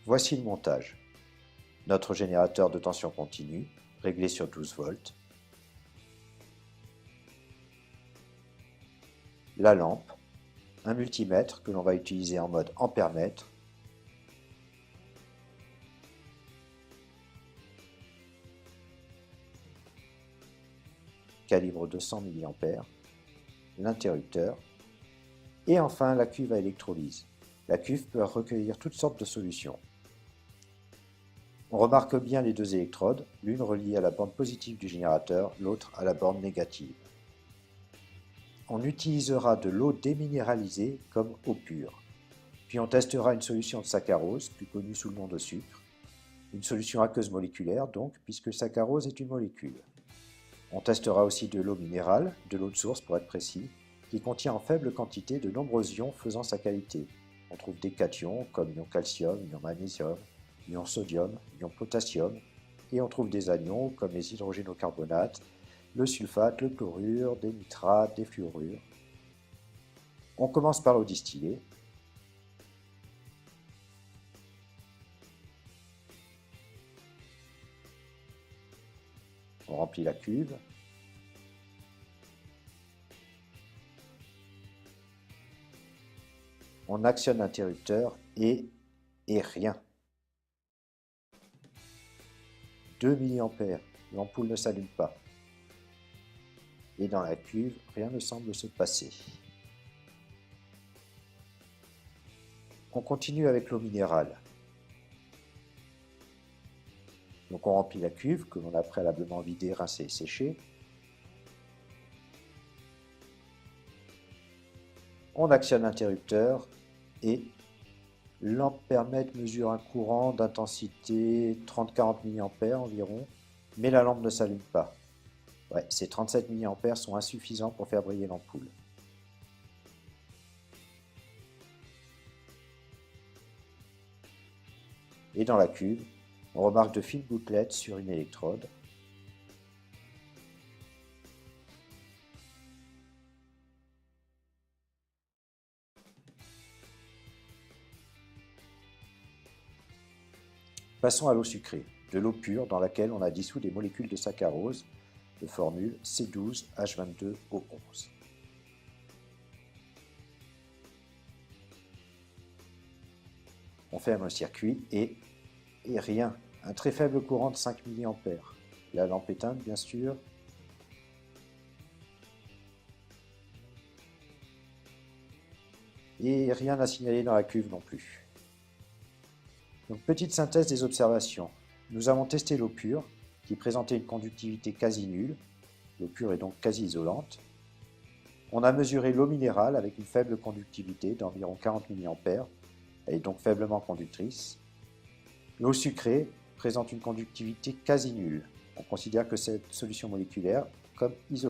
Voici le montage. Notre générateur de tension continue, réglé sur 12 volts. La lampe, un multimètre que l'on va utiliser en mode ampère-mètre. Calibre 200 mA. L'interrupteur. Et enfin la cuve à électrolyse. La cuve peut recueillir toutes sortes de solutions. On remarque bien les deux électrodes, l'une reliée à la borne positive du générateur, l'autre à la borne négative. On utilisera de l'eau déminéralisée comme eau pure. Puis on testera une solution de saccharose, plus connue sous le nom de sucre. Une solution aqueuse moléculaire donc, puisque saccharose est une molécule. On testera aussi de l'eau minérale, de l'eau de source pour être précis, qui contient en faible quantité de nombreux ions faisant sa qualité. On trouve des cations comme ion calcium, ion magnésium, ion sodium, ion potassium, et on trouve des anions comme les hydrogénocarbonates, le sulfate, le chlorure, des nitrates, des fluorures. On commence par l'eau distillée. On remplit la cuve. On actionne l'interrupteur et rien. 2 mA, l'ampoule ne s'allume pas. Et dans la cuve, rien ne semble se passer. On continue avec l'eau minérale. Donc on remplit la cuve que l'on a préalablement vidée, rincée et séchée. On actionne l'interrupteur et l'ampère-mètre mesure un courant d'intensité 30-40 mA environ, mais la lampe ne s'allume pas. Ouais, ces 37 mA sont insuffisants pour faire briller l'ampoule. Et dans la cuve, on remarque de fines gouttelettes sur une électrode. Passons à l'eau sucrée, de l'eau pure dans laquelle on a dissous des molécules de saccharose, de formule C12H22O11. On ferme le circuit et rien, un très faible courant de 5 mA. La lampe éteinte bien sûr. Et rien à signaler dans la cuve non plus. Donc, petite synthèse des observations. Nous avons testé l'eau pure, qui présentait une conductivité quasi nulle. L'eau pure est donc quasi isolante. On a mesuré l'eau minérale avec une faible conductivité d'environ 40 mA. Elle est donc faiblement conductrice. L'eau sucrée présente une conductivité quasi nulle. On considère que cette solution moléculaire comme isolante.